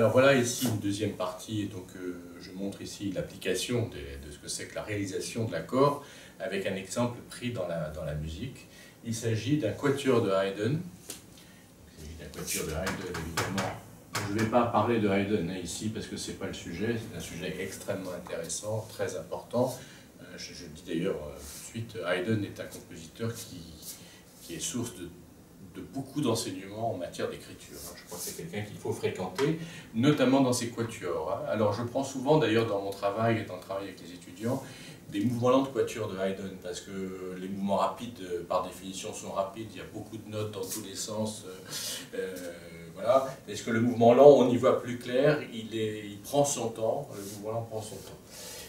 Alors voilà ici une deuxième partie, et donc je montre ici l'application de ce que c'est que la réalisation de l'accord avec un exemple pris dans la musique. Il s'agit d'un quatuor de Haydn. Il s'agit d'un quatuor de Haydn, évidemment. Je ne vais pas parler de Haydn ici parce que ce n'est pas le sujet, c'est un sujet extrêmement intéressant, très important. Je le dis d'ailleurs tout de suite, Haydn est un compositeur qui est source de beaucoup d'enseignements en matière d'écriture. Je crois que c'est quelqu'un qu'il faut fréquenter, notamment dans ses quatuors. Alors je prends souvent d'ailleurs dans mon travail et dans le travail avec les étudiants, des mouvements lents de quatuors de Haydn, parce que les mouvements rapides, par définition, sont rapides, il y a beaucoup de notes dans tous les sens. Voilà. Est-ce que le mouvement lent, on y voit plus clair, il prend son temps, le mouvement lent prend son temps.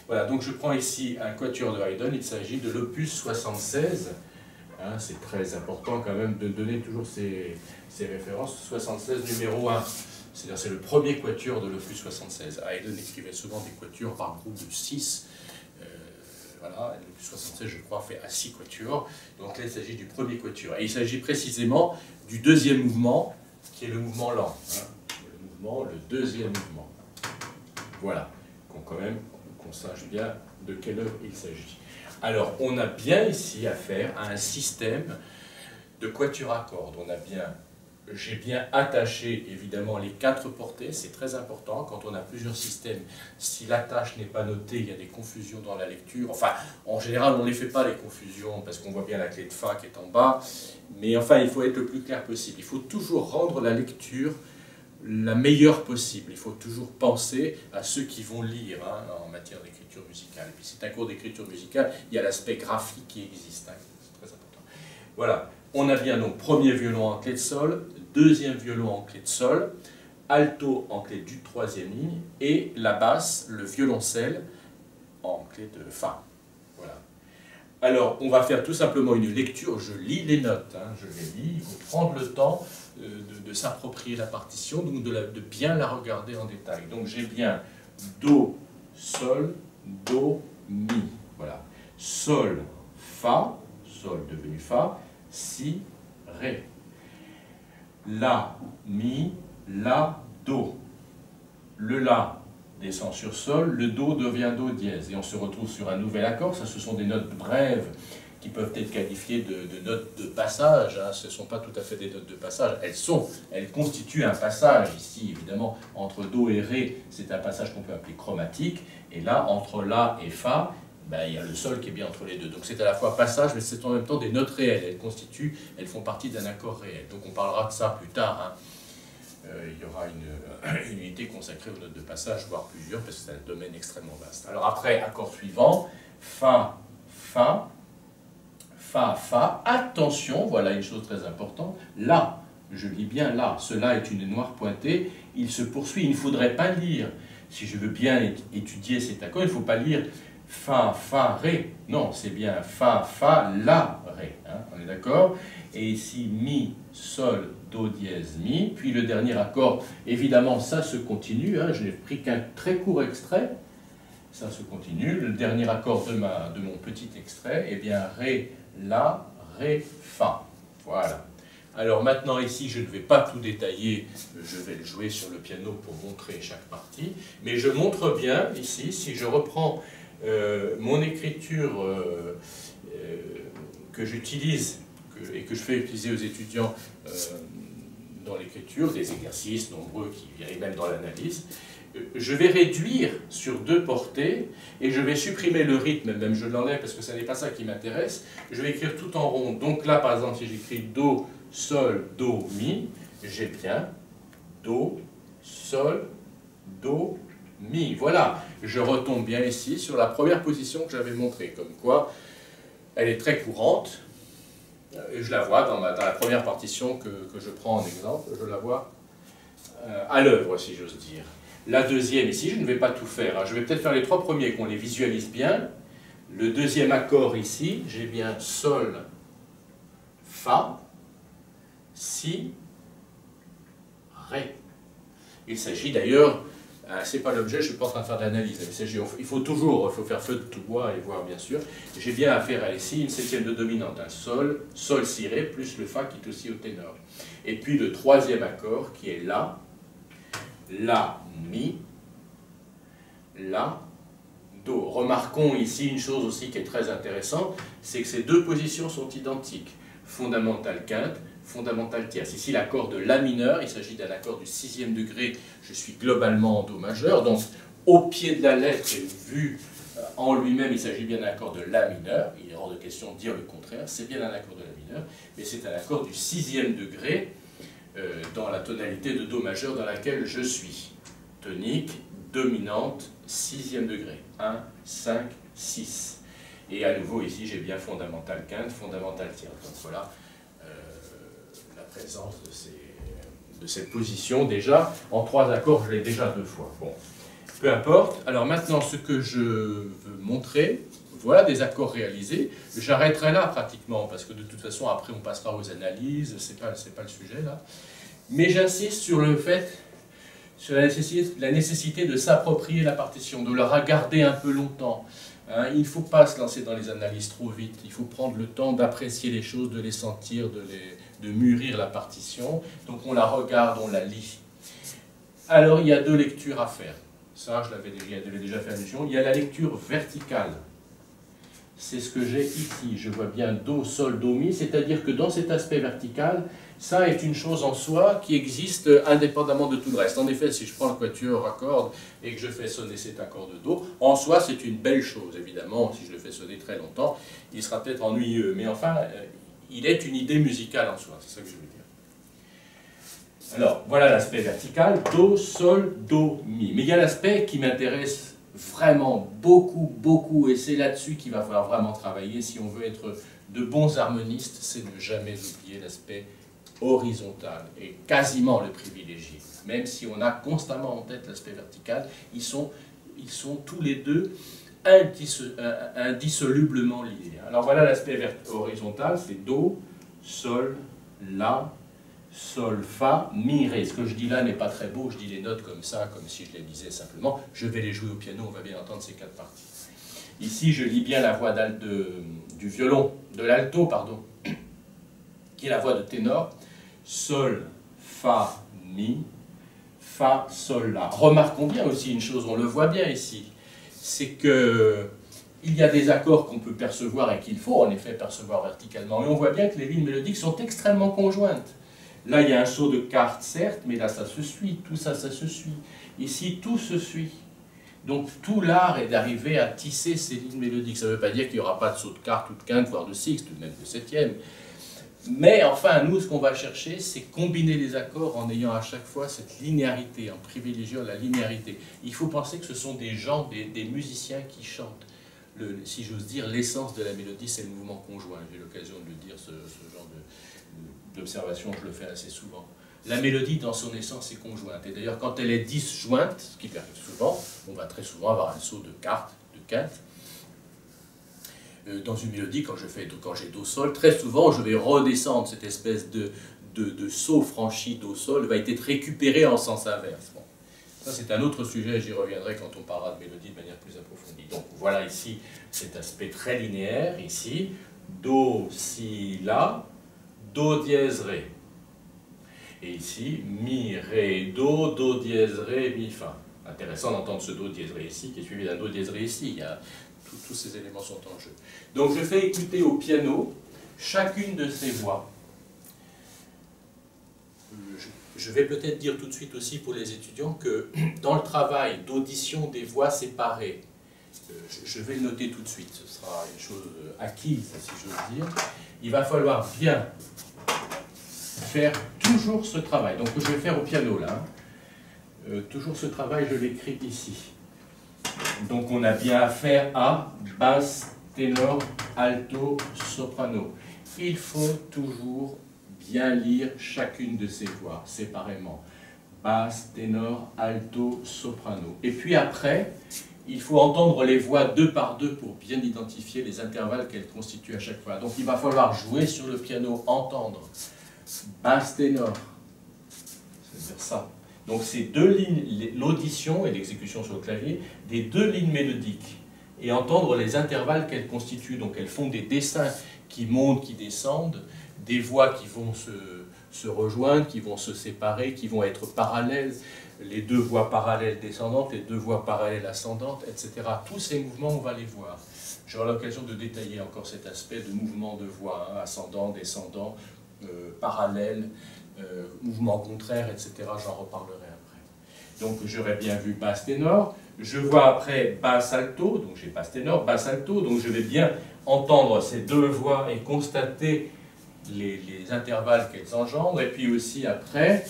Voilà, donc je prends ici un quatuor de Haydn, il s'agit de l'opus 76. Hein, c'est très important quand même de donner toujours ces références. 76 numéro 1, c'est-à-dire c'est le premier quatuor de l'opus 76. Haydn écrivait souvent des quatuors par groupe de 6. Voilà, l'opus 76, je crois, fait à 6 quatuors. Donc là, il s'agit du premier quatuor. Et il s'agit précisément du deuxième mouvement, qui est le mouvement lent. Hein, le deuxième mouvement. Voilà, qu'on sache bien de quelle œuvre il s'agit. Alors, on a bien ici affaire à un système de quatuor à cordes. J'ai bien attaché évidemment les 4 portées, c'est très important quand on a plusieurs systèmes. Si l'attache n'est pas notée, il y a des confusions dans la lecture. Enfin, en général, on ne les fait pas les confusions parce qu'on voit bien la clé de Fa qui est en bas. Mais enfin, il faut être le plus clair possible. Il faut toujours rendre la lecture la meilleure possible. Il faut toujours penser à ceux qui vont lire en matière d'écriture musicale. Et puis c'est un cours d'écriture musicale, il y a l'aspect graphique qui existe. C'est très important. Voilà. On a bien donc premier violon en clé de sol, deuxième violon en clé de sol, alto en clé du troisième ligne, et la basse, le violoncelle, en clé de Fa. Voilà. Alors, on va faire tout simplement une lecture, je lis les notes, je les lis, il faut prendre le temps de s'approprier la partition, donc de bien la regarder en détail. Donc j'ai bien Do, Sol, Do, Mi. Voilà. Sol, Fa, Sol devenu Fa, Si, Ré. La, Mi, La, Do. Le La descend sur Sol, le Do devient Do dièse. Et on se retrouve sur un nouvel accord. Ça, ce sont des notes brèves qui peuvent être qualifiées de notes de passage. Ce ne sont pas tout à fait des notes de passage. Elles constituent un passage. Ici, évidemment, entre Do et Ré, c'est un passage qu'on peut appeler chromatique. Et là, entre La et Fa, il y a le Sol qui est bien entre les deux. Donc c'est à la fois passage, mais c'est en même temps des notes réelles. Elles font partie d'un accord réel. Donc on parlera de ça plus tard. Il y aura une unité consacrée aux notes de passage, voire plusieurs, parce que c'est un domaine extrêmement vaste. Alors après, accord suivant, Fa, Fa, Fa, Fa. Attention, voilà une chose très importante, La, je lis bien La, cela est une noire pointée, il se poursuit, il ne faudrait pas lire, si je veux bien étudier cet accord, il ne faut pas lire Fa, Fa, Ré. Non, c'est bien Fa, Fa, La, Ré. On est d'accord? Et ici, Mi, Sol, Do dièse, Mi. Puis le dernier accord, évidemment, ça se continue. Je n'ai pris qu'un très court extrait. Ça se continue. Le dernier accord de mon petit extrait, eh bien, Ré, La, Ré, Fa. Voilà. Alors maintenant, ici, je ne vais pas tout détailler. Je vais le jouer sur le piano pour montrer chaque partie. Mais je montre bien, ici, si je reprends mon écriture que j'utilise et que je fais utiliser aux étudiants dans l'écriture, des exercices nombreux qui viennent même dans l'analyse, je vais réduire sur 2 portées et je vais supprimer le rythme, même je l'enlève parce que ce n'est pas ça qui m'intéresse. Je vais écrire tout en rond. Donc là, par exemple, si j'écris Do, Sol, Do, Mi, j'ai bien Do, Sol, Do, Mi. Voilà, je retombe bien ici sur la première position que j'avais montrée, comme quoi elle est très courante. Et je la vois dans la première partition que je prends en exemple, je la vois à l'œuvre, si j'ose dire. La deuxième ici, je ne vais pas tout faire. Je vais peut-être faire les 3 premiers, qu'on les visualise bien. Le deuxième accord ici, j'ai bien Sol, Fa, Si, Ré. Il s'agit d'ailleurs, c'est pas l'objet, je ne suis pas en train de faire de l'analyse. Il faut faire feu de tout bois et voir bien sûr. J'ai bien affaire à ici une septième de dominante, un Sol, Sol, Si, Ré, plus le Fa qui est aussi au ténor. Et puis le troisième accord qui est La, Mi, La, Do. Remarquons ici une chose aussi qui est très intéressante, c'est que ces deux positions sont identiques. Fondamentale quinte, fondamentale tierce. Ici l'accord de La mineur, il s'agit d'un accord du 6e degré, je suis globalement en Do majeur, donc au pied de la lettre et vu en lui-même, il s'agit bien d'un accord de La mineur, il est hors de question de dire le contraire, c'est bien un accord de La mineur, mais c'est un accord du 6e degré dans la tonalité de Do majeur dans laquelle je suis. Tonique, dominante, 6e degré, 1, 5, 6. Et à nouveau ici j'ai bien fondamentale quinte, fondamentale tierce. Donc voilà la présence de cette position déjà. En 3 accords, je l'ai déjà 2 fois. Bon, peu importe. Alors maintenant, ce que je veux montrer, voilà des accords réalisés. J'arrêterai là pratiquement, parce que de toute façon, après on passera aux analyses, c'est pas le sujet là. Mais j'insiste sur le fait, sur la nécessité de s'approprier la partition, de la regarder un peu longtemps. Hein, il ne faut pas se lancer dans les analyses trop vite, il faut prendre le temps d'apprécier les choses, de les sentir, de mûrir la partition. Donc on la regarde, on la lit. Alors il y a 2 lectures à faire. Ça, je l'avais déjà fait allusion. Il y a la lecture verticale. C'est ce que j'ai ici. Je vois bien Do, Sol, Do, Mi, c'est-à-dire que dans cet aspect vertical, ça est une chose en soi qui existe indépendamment de tout le reste. En effet, si je prends le quatuor à cordes et que je fais sonner cet accord de Do, en soi, c'est une belle chose, évidemment. Si je le fais sonner très longtemps, il sera peut-être ennuyeux. Mais enfin, il est une idée musicale en soi, c'est ça que je veux dire. Alors, voilà l'aspect vertical, Do, Sol, Do, Mi. Mais il y a l'aspect qui m'intéresse vraiment beaucoup, et c'est là-dessus qu'il va falloir vraiment travailler si on veut être de bons harmonistes, c'est ne jamais oublier l'aspect horizontal, et quasiment le privilégier. Même si on a constamment en tête l'aspect vertical, ils sont tous les deux indissolublement liés. Alors voilà l'aspect horizontal, c'est Do, Sol, La, Sol, Fa, Mi, Ré. Ce que je dis là n'est pas très beau, je dis les notes comme ça, comme si je les disais simplement. Je vais les jouer au piano, on va bien entendre ces 4 parties. Ici, je lis bien la voix du violon, de l'alto, pardon, qui est la voix de ténor. Sol, Fa, Mi, Fa, Sol, La. Remarquons bien aussi une chose, on le voit bien ici, c'est que il y a des accords qu'on peut percevoir et qu'il faut en effet percevoir verticalement. Et on voit bien que les lignes mélodiques sont extrêmement conjointes. Là, il y a un saut de quarte, certes, mais là, ça se suit. Tout ça, ça se suit. Ici, tout se suit. Donc, tout l'art est d'arriver à tisser ces lignes mélodiques. Ça ne veut pas dire qu'il n'y aura pas de saut de quarte ou de quinte, voire de sixte, ou même de septième. Mais enfin, nous, ce qu'on va chercher, c'est combiner les accords en ayant à chaque fois cette linéarité, en privilégiant la linéarité. Il faut penser que ce sont des gens, des musiciens qui chantent. Si j'ose dire, l'essence de la mélodie, c'est le mouvement conjoint. J'ai l'occasion de le dire, ce genre d'observation, je le fais assez souvent. La mélodie, dans son essence, est conjointe. Et d'ailleurs, quand elle est disjointe, ce qui arrive souvent, on va très souvent avoir un saut de quarte, de quinte. Dans une mélodie, quand j'ai Do, Sol, très souvent, je vais redescendre cette espèce de saut franchi Do, Sol, va être récupéré en sens inverse. Bon. Ça, c'est un autre sujet, j'y reviendrai quand on parlera de mélodie de manière plus approfondie. Donc, voilà ici cet aspect très linéaire, ici, Do, Si, La, Do dièse, Ré. Et ici, Mi, Ré, Do, Do dièse, Ré, Mi, Fa. Intéressant d'entendre ce Do dièse, Ré ici, qui est suivi d'un Do dièse, Ré ici. Tous ces éléments sont en jeu. Donc je fais écouter au piano chacune de ces voix. Je vais peut-être dire tout de suite aussi pour les étudiants que dans le travail d'audition des voix séparées, je vais le noter tout de suite, ce sera une chose acquise, si j'ose dire, il va falloir bien faire toujours ce travail. Donc je vais faire au piano là. Toujours ce travail, je l'écris ici. Donc on a bien affaire à basse, ténor, alto, soprano. Il faut toujours bien lire chacune de ces voix séparément. Basse, ténor, alto, soprano. Et puis après, il faut entendre les voix 2 par 2 pour bien identifier les intervalles qu'elles constituent à chaque fois. Donc il va falloir jouer sur le piano, entendre basse, ténor. C'est-à-dire ça. Donc ces 2 lignes, l'audition et l'exécution sur le clavier, des 2 lignes mélodiques, et entendre les intervalles qu'elles constituent. Donc elles font des dessins qui montent, qui descendent, des voix qui vont se rejoindre, qui vont se séparer, qui vont être parallèles. les deux voix parallèles descendantes, les deux voix parallèles ascendantes, etc. Tous ces mouvements, on va les voir. J'aurai l'occasion de détailler encore cet aspect de mouvement de voix, hein, ascendant, descendant, parallèle, mouvement contraire, etc. J'en reparlerai après. Donc j'aurais bien vu basse ténor. Je vois après basse alto, donc j'ai basse ténor, basse alto, donc je vais bien entendre ces deux voix et constater les intervalles qu'elles engendrent, et puis aussi après,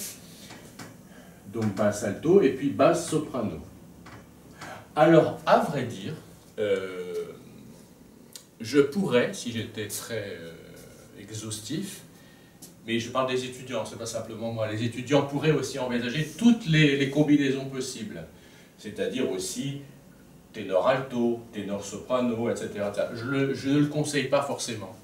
donc basse alto, et puis basse soprano. Alors, à vrai dire, je pourrais, si j'étais très exhaustif, mais je parle des étudiants, c'est pas simplement moi, les étudiants pourraient aussi envisager toutes les combinaisons possibles, c'est-à-dire aussi ténor alto, ténor soprano, etc. Je ne le conseille pas forcément.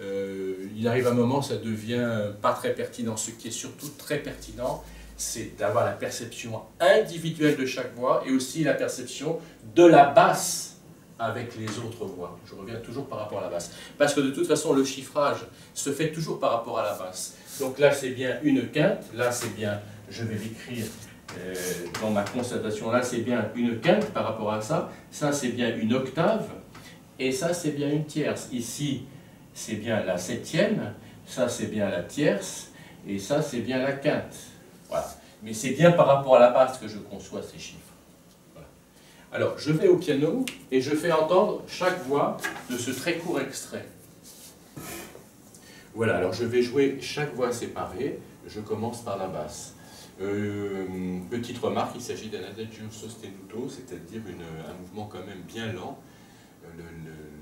Il arrive un moment, ça devient pas très pertinent. Ce qui est surtout très pertinent, c'est d'avoir la perception individuelle de chaque voix et aussi la perception de la basse avec les autres voix. Je reviens toujours par rapport à la basse. Parce que de toute façon, le chiffrage se fait toujours par rapport à la basse. Donc là, c'est bien une quinte, là, c'est bien, je vais l'écrire dans ma constatation, là, c'est bien une quinte par rapport à ça, ça, c'est bien une octave, et ça, c'est bien une tierce. Ici, c'est bien la septième, ça, c'est bien la tierce, et ça, c'est bien la quinte. Voilà. Mais c'est bien par rapport à la basse que je conçois ces chiffres. Voilà. Alors, je vais au piano et je fais entendre chaque voix de ce très court extrait. Voilà, alors je vais jouer chaque voix séparée. Je commence par la basse. Petite remarque, il s'agit d'un adagio sostenuto, c'est-à-dire un mouvement quand même bien lent.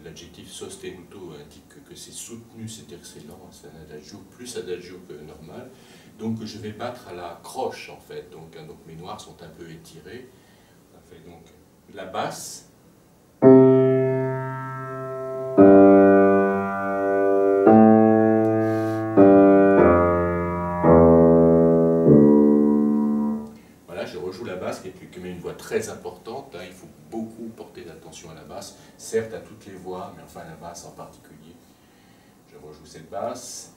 L'adjectif sostenuto indique que c'est soutenu, c'est-à-dire que c'est lent, c'est un adagio plus adagio que normal. Donc je vais battre à la croche en fait, donc mes noirs sont un peu étirés. On fait donc la basse. Voilà, je rejoue la basse qui est une voix très importante. Là, il faut beaucoup porter d'attention à la basse, certes à toutes les voix, mais enfin la basse en particulier. Je rejoue cette basse.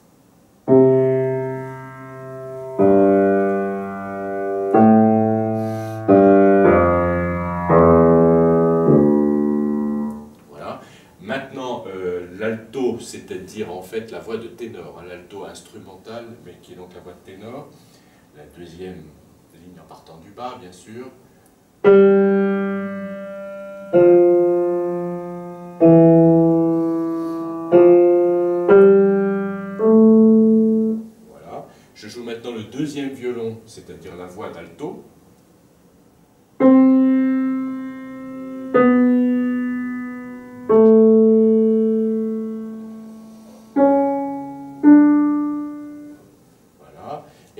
Maintenant, l'alto, c'est-à-dire en fait la voix de ténor, l'alto instrumental, mais qui est donc la voix de ténor, la deuxième ligne en partant du bas, bien sûr. Voilà. Je joue maintenant le deuxième violon, c'est-à-dire la voix d'alto.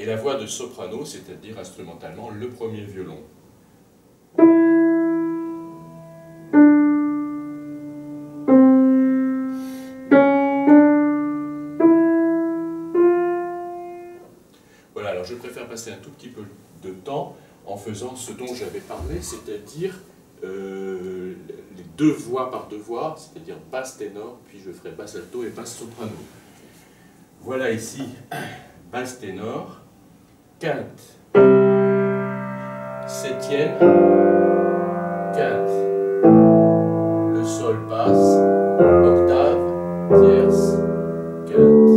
Et la voix de soprano, c'est-à-dire instrumentalement le premier violon. Voilà, alors je préfère passer un tout petit peu de temps en faisant ce dont j'avais parlé, c'est-à-dire les deux voix par deux voix, c'est-à-dire basse ténor, puis je ferai basse alto et basse soprano. Voilà ici, basse ténor, quinte, septième, quinte, le sol basse, octave, tierce, quinte.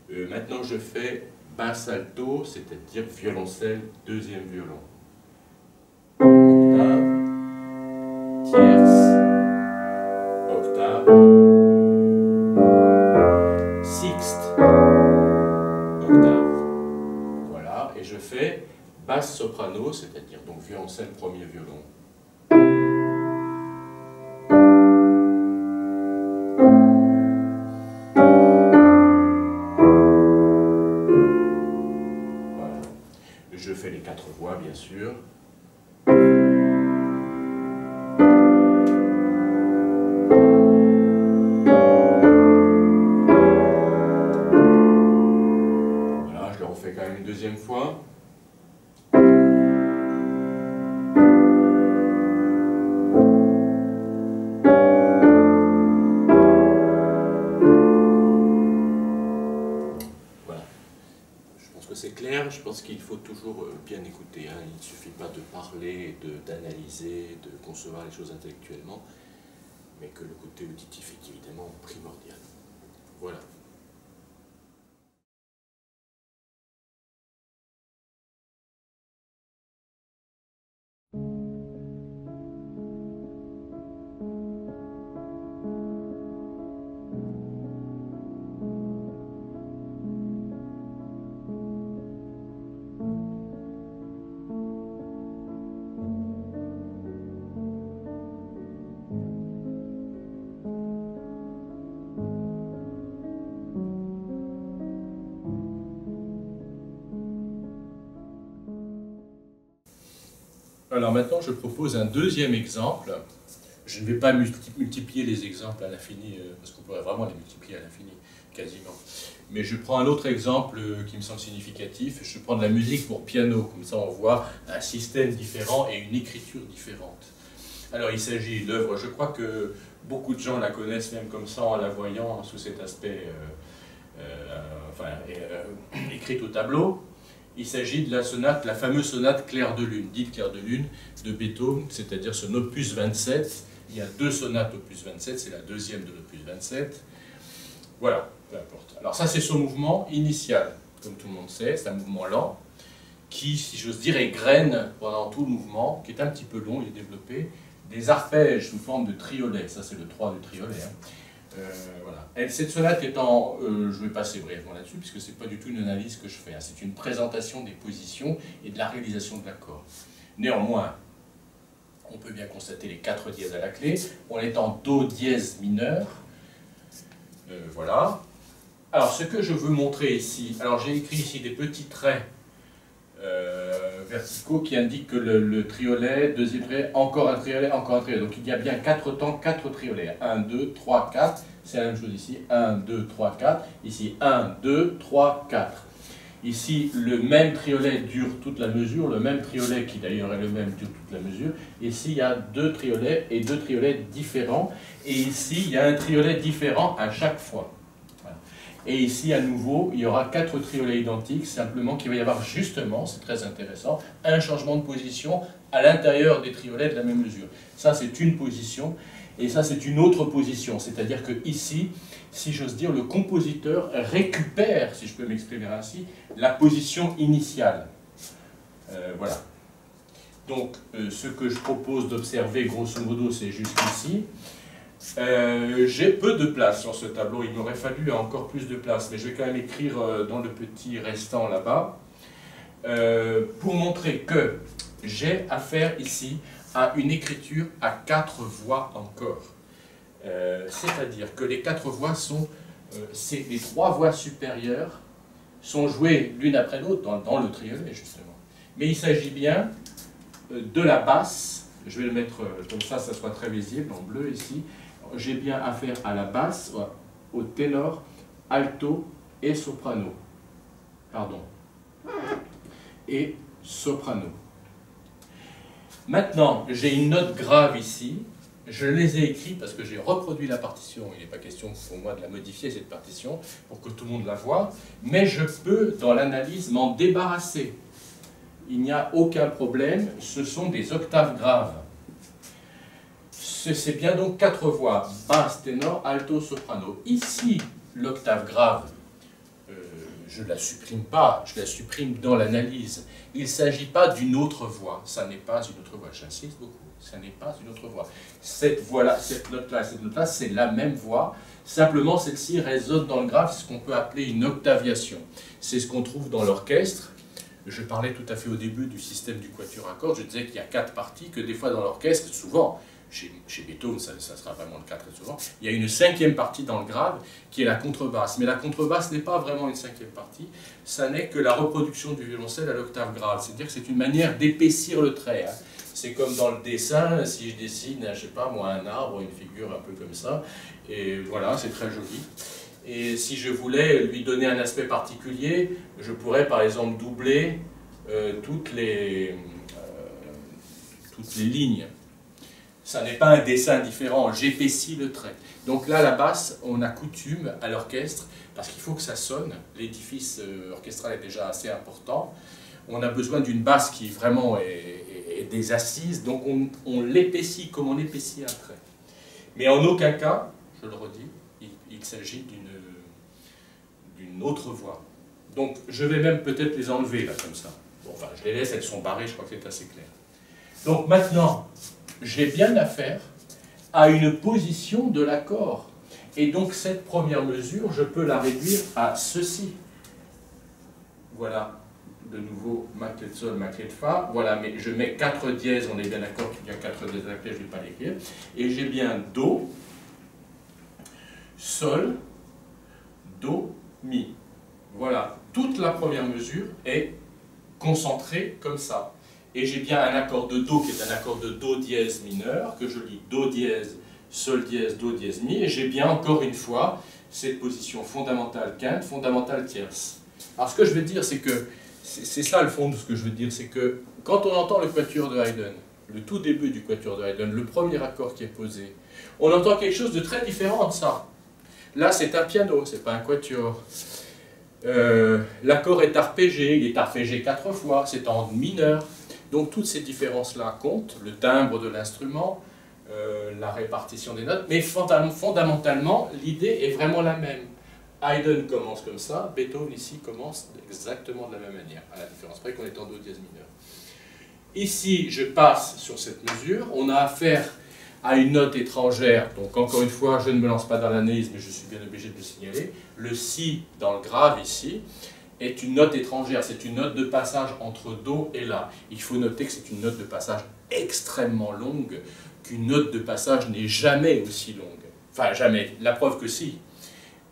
Voilà. Maintenant je fais basse alto, c'est-à-dire violoncelle, deuxième violon. Octave, tierce, octave, sixte, octave. Voilà, et je fais basse soprano, c'est-à-dire donc violoncelle, premier violon. Voilà. Je fais les quatre voix, bien sûr. Deuxième fois. Voilà. Je pense que c'est clair. musicale, je pense qu'il faut toujours bien écouter. Hein. Il ne suffit pas de parler, d'analyser, de concevoir les choses intellectuellement, mais que le côté auditif est évidemment primordial. Voilà. Alors maintenant, je propose un deuxième exemple. Je ne vais pas multiplier les exemples à l'infini, parce qu'on pourrait vraiment les multiplier à l'infini, quasiment. Mais je prends un autre exemple qui me semble significatif. Je prends de la musique pour piano, comme ça on voit un système différent et une écriture différente. Alors il s'agit de l'œuvre, je crois que beaucoup de gens la connaissent même comme ça en la voyant sous cet aspect écrite au tableau. Il s'agit de la sonate, la fameuse sonate Clair de Lune, dite Clair de Lune, de Beethoven, c'est-à-dire son opus 27. Il y a deux sonates opus 27, c'est la deuxième de l'opus 27. Voilà, peu importe. Alors ça, c'est son mouvement initial, comme tout le monde sait, c'est un mouvement lent, qui, si j'ose dire, égrène pendant tout le mouvement, qui est un petit peu long, il est développé, des arpèges sous forme de triolet, ça c'est le 3 du triolet. Hein. Voilà. Et cette sonate étant, je vais passer brièvement là-dessus, puisque ce n'est pas du tout une analyse que je fais, hein. C'est une présentation des positions et de la réalisation de l'accord. Néanmoins, on peut bien constater les 4 dièses à la clé, on est en Do dièse mineur, voilà. Alors ce que je veux montrer ici, alors j'ai écrit ici des petits traits verticaux qui indiquent que le triolet, deuxième triolet, encore un triolet, encore un triolet. Donc il y a bien 4 temps, 4 triolets. 1, 2, 3, 4. C'est la même chose ici. 1, 2, 3, 4. Ici 1, 2, 3, 4. Ici le même triolet dure toute la mesure, le même triolet qui d'ailleurs est le même dure toute la mesure. Ici il y a 2 triolets et 2 triolets différents. Et ici il y a un triolet différent à chaque fois. Et ici, à nouveau, il y aura 4 triolets identiques, simplement qu'il va y avoir justement, c'est très intéressant, un changement de position à l'intérieur des triolets de la même mesure. Ça, c'est une position, et ça, c'est une autre position. C'est-à-dire que ici, si j'ose dire, le compositeur récupère, si je peux m'exprimer ainsi, la position initiale. Voilà. Donc, ce que je propose d'observer, grosso modo, c'est jusqu'ici. J'ai peu de place sur ce tableau, il m'aurait fallu encore plus de place, mais je vais quand même écrire dans le petit restant là-bas, pour montrer que j'ai affaire ici à une écriture à 4 voix encore. C'est-à-dire que les 4 voix sont, les 3 voix supérieures sont jouées l'une après l'autre dans le triolet justement. Mais il s'agit bien de la basse, je vais le mettre comme ça soit très visible en bleu ici. J'ai bien affaire à la basse, au ténor, alto et soprano. Pardon. Et soprano. Maintenant, j'ai une note grave ici. Je les ai écrits parce que j'ai reproduit la partition. Il n'est pas question pour moi de la modifier, cette partition, pour que tout le monde la voie. Mais je peux, dans l'analyse, m'en débarrasser. Il n'y a aucun problème. Ce sont des octaves graves. C'est bien donc 4 voix, basse, ténor, alto, soprano. Ici, l'octave grave, je ne la supprime pas, je la supprime dans l'analyse. Il ne s'agit pas d'une autre voix, ça n'est pas une autre voix, j'insiste beaucoup, ça n'est pas une autre voix. Cette voix-là, cette note-là, c'est la même voix, simplement celle-ci résonne dans le grave, c'est ce qu'on peut appeler une octaviation. C'est ce qu'on trouve dans l'orchestre. Je parlais tout à fait au début du système du quatuor à cordes, je disais qu'il y a 4 parties, que des fois dans l'orchestre, souvent, chez Beethoven, ça sera vraiment le cas très souvent, il y a une 5e partie dans le grave qui est la contrebasse. Mais la contrebasse n'est pas vraiment une 5e partie, ça n'est que la reproduction du violoncelle à l'octave grave. C'est-à-dire que c'est une manière d'épaissir le trait. Hein. C'est comme dans le dessin, si je dessine, je sais pas moi, un arbre, une figure un peu comme ça, et voilà, c'est très joli. Et si je voulais lui donner un aspect particulier, je pourrais par exemple doubler toutes les lignes. Ça n'est pas un dessin différent, j'épaissis le trait. Donc là, la basse, on a coutume à l'orchestre, parce qu'il faut que ça sonne, l'édifice orchestral est déjà assez important, on a besoin d'une basse qui vraiment est des assises, donc on l'épaissit comme on épaissit un trait. Mais en aucun cas, je le redis, il s'agit d'une autre voix. Donc je vais même peut-être les enlever là comme ça. Bon, enfin, je les laisse, elles sont barrées, je crois que c'est assez clair. Donc maintenant, j'ai bien affaire à une position de l'accord. Et donc cette première mesure, je peux la réduire à ceci. Voilà, de nouveau, ma clé de sol, ma clé de fa. Voilà, mais je mets 4 dièses, on est bien d'accord qu'il y a 4 dièses à la clé, je ne vais pas l'écrire. Et j'ai bien do, sol, do, mi. Voilà, toute la première mesure est concentrée comme ça. Et j'ai bien un accord de do qui est un accord de do dièse mineur, que je lis do dièse, sol dièse, do dièse mi, et j'ai bien encore une fois cette position fondamentale quinte, fondamentale tierce. Alors ce que je veux dire, c'est que, c'est ça le fond de ce que je veux dire, c'est que quand on entend le quatuor de Haydn, le tout début du quatuor de Haydn, le premier accord qui est posé, on entend quelque chose de très différent de ça. Là c'est un piano, c'est pas un quatuor. L'accord est arpégé, il est arpégé 4 fois, c'est en mineur. Donc toutes ces différences-là comptent, le timbre de l'instrument, la répartition des notes, mais fondamentalement, l'idée est vraiment la même. Haydn commence comme ça, Beethoven ici commence exactement de la même manière, à la différence près qu'on est en do dièse mineur. Ici, je passe sur cette mesure, on a affaire à une note étrangère, donc encore une fois, je ne me lance pas dans l'analyse, mais je suis bien obligé de le signaler. Le si dans le grave ici est une note étrangère, c'est une note de passage entre do et la. Il faut noter que c'est une note de passage extrêmement longue, qu'une note de passage n'est jamais aussi longue. Enfin, jamais, la preuve que si.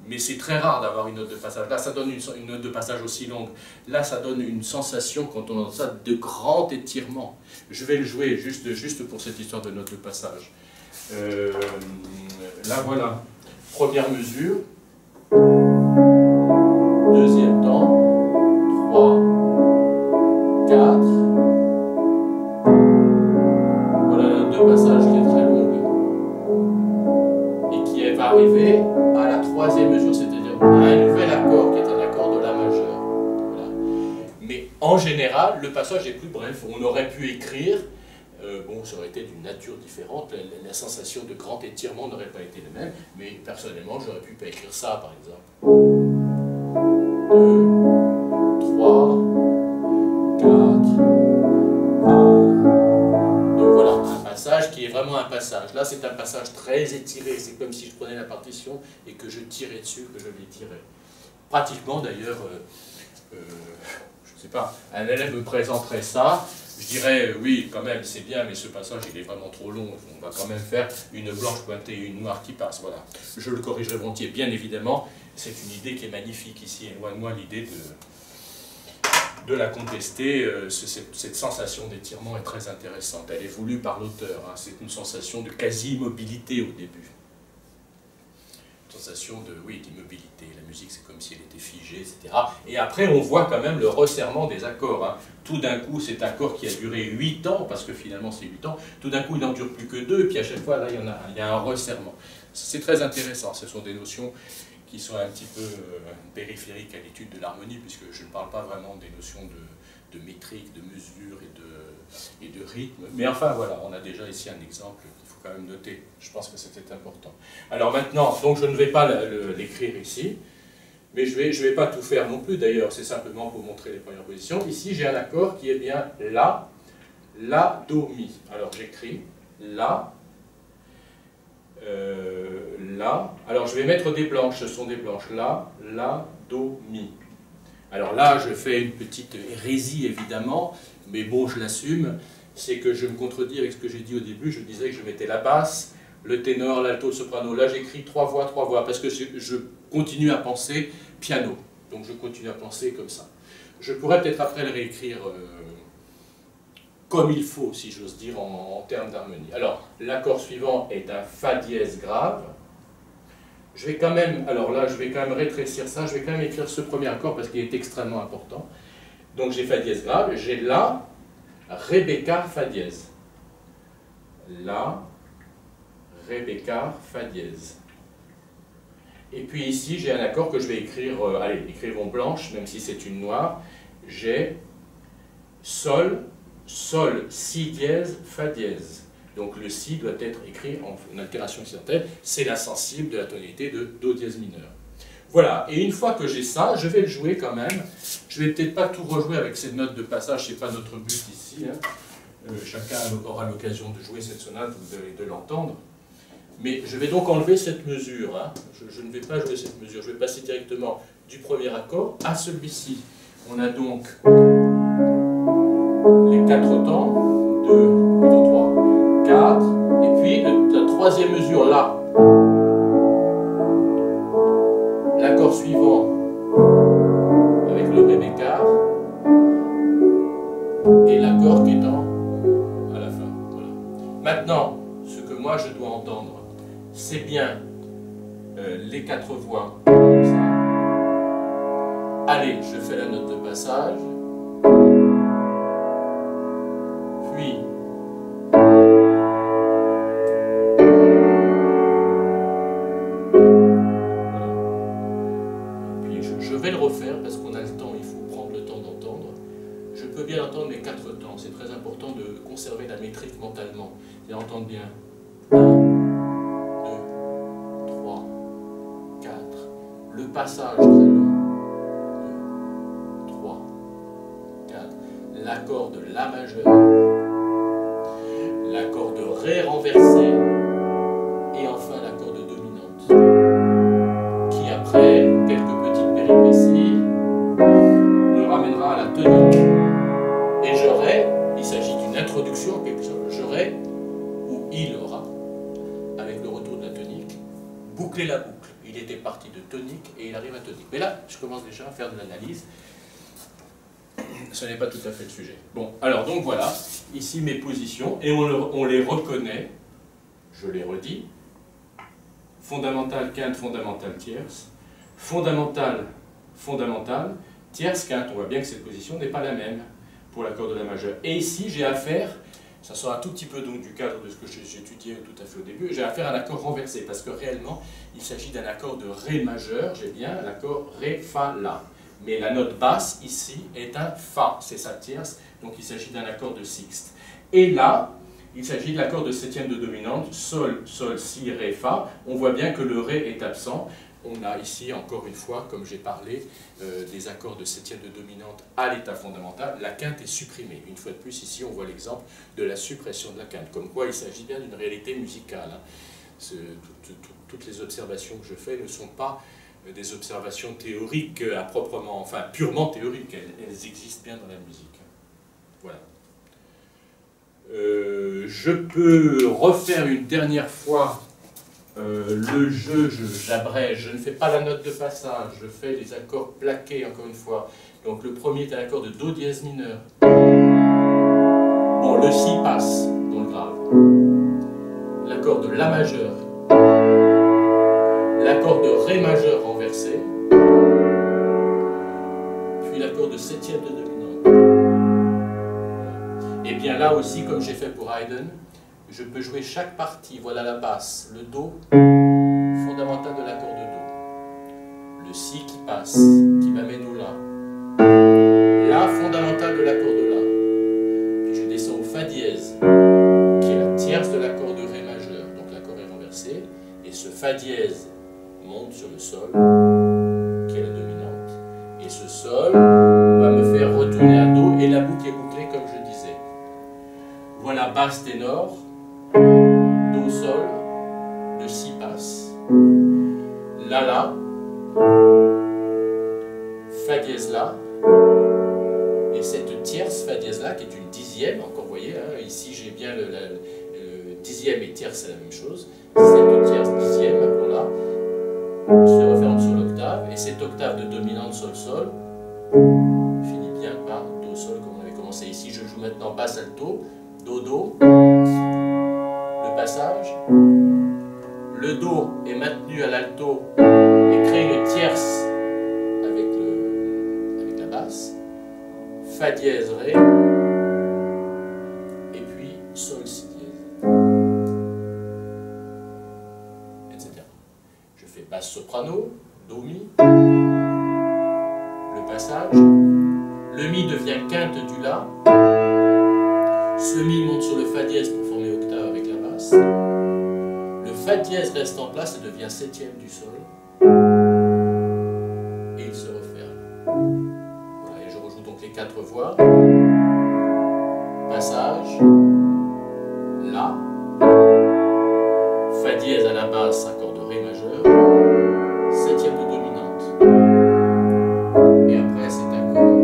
Mais c'est très rare d'avoir une note de passage. Là, ça donne une note de passage aussi longue. Là, ça donne une sensation, quand on entend ça, de grand étirement. Je vais le jouer juste pour cette histoire de note de passage. Là, voilà. Première mesure. Deuxième temps. 3, 4. Voilà la note de passage qui est très longue. Et qui va arriver à la troisième mesure, c'est-à-dire à un nouvel accord qui est un accord de la majeure. Voilà. Mais en général, le passage est plus bref. On aurait pu écrire, bon, ça aurait été d'une nature différente, la sensation de grand étirement n'aurait pas été la même, mais personnellement, j'aurais pu pas écrire ça, par exemple. 2, 3, 4, 1. Donc voilà, un passage qui est vraiment un passage. Là, c'est un passage très étiré. C'est comme si je prenais la partition et que je tirais dessus, que je l'étirais. Pratiquement, d'ailleurs, je ne sais pas, un élève me présenterait ça, je dirais, oui, quand même, c'est bien, mais ce passage, il est vraiment trop long. On va quand même faire une blanche pointée et une noire qui passe. Voilà. Je le corrigerai volontiers, bien évidemment. C'est une idée qui est magnifique ici, et loin de moi l'idée de la contester. Cette sensation d'étirement est très intéressante. Elle est voulue par l'auteur. Hein. C'est une sensation de quasi-immobilité au début. Une sensation d'immobilité. La musique, c'est comme si elle était figée, etc. Et après, on voit quand même le resserrement des accords. Hein. Tout d'un coup, cet accord qui a duré 8 ans, parce que finalement c'est 8 ans, tout d'un coup, il n'en dure plus que 2, et puis à chaque fois, là, il y a un resserrement. C'est très intéressant. Ce sont des notions qui sont un petit peu périphériques à l'étude de l'harmonie, puisque je ne parle pas vraiment des notions de métrique, de mesure et de rythme. Mais enfin, voilà, on a déjà ici un exemple qu'il faut quand même noter. Je pense que c'était important. Alors maintenant, donc je ne vais pas l'écrire ici, mais je vais pas tout faire non plus, d'ailleurs, c'est simplement pour montrer les premières positions. Ici, j'ai un accord qui est bien La, La, Do, Mi. Alors j'écris La, La. Alors je vais mettre des blanches, ce sont des blanches. La, La, Do, Mi. Alors là, je fais une petite hérésie, évidemment, mais bon, je l'assume. C'est que je me contredis avec ce que j'ai dit au début. Je disais que je mettais la basse, le ténor, l'alto, le soprano. Là, j'écris 3 voix, parce que je continue à penser piano. Donc je continue à penser comme ça. Je pourrais peut-être après le réécrire comme il faut, si j'ose dire, en termes d'harmonie. Alors, l'accord suivant est un Fa dièse grave. Je vais quand même, alors là, je vais quand même rétrécir ça, je vais quand même écrire ce premier accord parce qu'il est extrêmement important. Donc j'ai Fa dièse grave, j'ai La, Rebecca, Fa dièse. La, Ré bécard, Fa dièse. Et puis ici, j'ai un accord que je vais écrire, allez, écrivons blanche, même si c'est une noire. J'ai Sol, Sol, Si dièse, Fa dièse. Donc le Si doit être écrit en altération horizontale. C'est la sensible de la tonalité de Do dièse mineur. Voilà, et une fois que j'ai ça, je vais le jouer quand même. Je vais peut-être pas tout rejouer avec ces notes de passage, c'est pas notre but ici. Hein. Chacun aura l'occasion de jouer cette sonate ou de l'entendre. Mais je vais donc enlever cette mesure. Hein. Je ne vais pas jouer cette mesure. Je vais passer directement du premier accord à celui-ci. On a donc les 4 temps. 2, plutôt 3, 4. Et puis la troisième mesure là. L'accord suivant avec le Ré bécard. Et l'accord qui est à la fin. Voilà. Maintenant, ce que moi je dois entendre, c'est bien les 4 voix comme ça. Allez, je fais la note de passage. Puis voilà. Puis je vais le refaire parce qu'on a le temps, il faut prendre le temps d'entendre. Je peux bien entendre mes 4 temps, c'est très important de conserver la métrique mentalement et entendre bien. 1, 2, 3, 4. Le passage très long. 2, 3, 4. L'accord de La majeur. L'accord de Ré renversé. Et enfin l'accord de dominante. Qui après quelques petites péripéties me ramènera à la tonique. Et j'aurai, il s'agit d'une introduction, j'aurai, ou il aura, avec le retour de la tonique, boucler la boucle. Il était parti de tonique et il arrive à tonique. Mais là, je commence déjà à faire de l'analyse. Ce n'est pas tout à fait le sujet. Bon, alors donc voilà, ici mes positions, et on les reconnaît, je les redis, fondamentale, quinte, fondamentale, tierce, fondamentale, fondamentale, tierce, quinte. On voit bien que cette position n'est pas la même pour l'accord de La majeure. Et ici, j'ai affaire, ça sort un tout petit peu donc du cadre de ce que j'ai étudié tout à fait au début, j'ai affaire à un accord renversé, parce que réellement, il s'agit d'un accord de Ré majeur, j'ai bien l'accord Ré, Fa, La. Mais la note basse, ici, est un Fa, c'est sa tierce, donc il s'agit d'un accord de sixte. Et là, il s'agit de l'accord de septième de dominante, Sol, Sol, Si, Ré, Fa. On voit bien que le Ré est absent. On a ici, encore une fois, comme j'ai parlé, des accords de septième de dominante à l'état fondamental. La quinte est supprimée. Une fois de plus, ici, on voit l'exemple de la suppression de la quinte. Comme quoi, il s'agit bien d'une réalité musicale. Hein. Toutes les observations que je fais ne sont pas des observations théoriques à proprement, enfin purement théoriques. Elles existent bien dans la musique. Voilà. Je peux refaire une dernière fois le jeu, j'abrège, je ne fais pas la note de passage, je fais les accords plaqués encore une fois. Donc le premier est un accord de Do dièse mineur. Bon, le Si passe dans le grave. L'accord de La majeur. L'accord de Ré majeur renversé. Puis l'accord de septième de dominante. Et bien là aussi, comme j'ai fait pour Haydn, je peux jouer chaque partie. Voilà la basse, le Do, fondamental de l'accord de Do. Le Si qui passe, qui m'amène au La. La, fondamental de l'accord de La. Puis je descends au Fa dièse, qui est la tierce de l'accord de Ré majeur. Donc l'accord est renversé. Et ce Fa dièse monte sur le Sol, qui est la dominante. Et ce Sol va me faire retourner à Do, et la boucle est bouclée comme je disais. Voilà basse ténor, Do sol, le Si passe, La, Fa dièse La, et cette tierce Fa dièse La qui est une dixième, encore vous voyez, hein, ici j'ai bien le dixième et tierce c'est la même chose, cette tierce dixième, appelons-la, se referme sur l'octave, et cette octave de dominante Sol finit bien par Do Sol comme on avait commencé. Ici je joue maintenant basse alto, Do, le passage, le Do est maintenu à l'alto et crée une tierce avec la basse, Fa dièse Ré, et puis Sol Si dièse. soprano, do, mi, le passage, le mi devient quinte du la, ce mi monte sur le fa dièse pour former octave avec la basse, le fa dièse reste en place et devient septième du sol, et il se referme. Voilà, et je rejoue donc les 4 voix, passage, la, fa dièse à la basse, accord de ré majeur, septième de dominante. Et après cet accord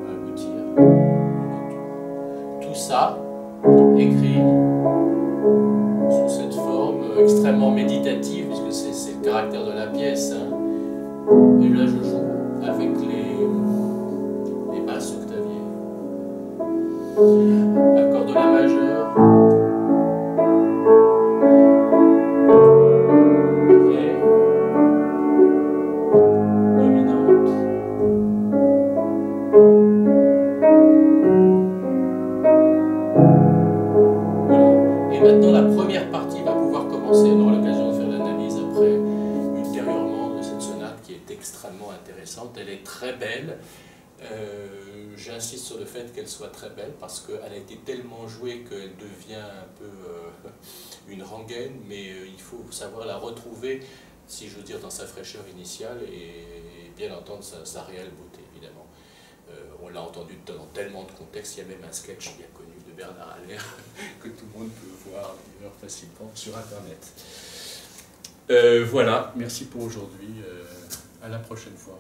va aboutir au retour. Tout ça écrit sous cette forme extrêmement méditative, puisque c'est le caractère de la pièce. Hein. Et là je joue avec les basses octavières. Accord de la majeure. Et maintenant, la première partie va pouvoir commencer. On aura l'occasion de faire l'analyse après, ultérieurement, de cette sonate qui est extrêmement intéressante. Elle est très belle. J'insiste sur le fait qu'elle soit très belle parce qu'elle a été tellement jouée qu'elle devient un peu une rengaine, mais il faut savoir la retrouver, si je veux dire, dans sa fraîcheur initiale et bien entendre sa réelle beauté, évidemment. On l'a entendu dans tellement de contextes, il y a même un sketch bien connu de Bernard Haller que tout le monde peut voir d'ailleurs facilement sur Internet. Voilà, merci pour aujourd'hui, à la prochaine fois.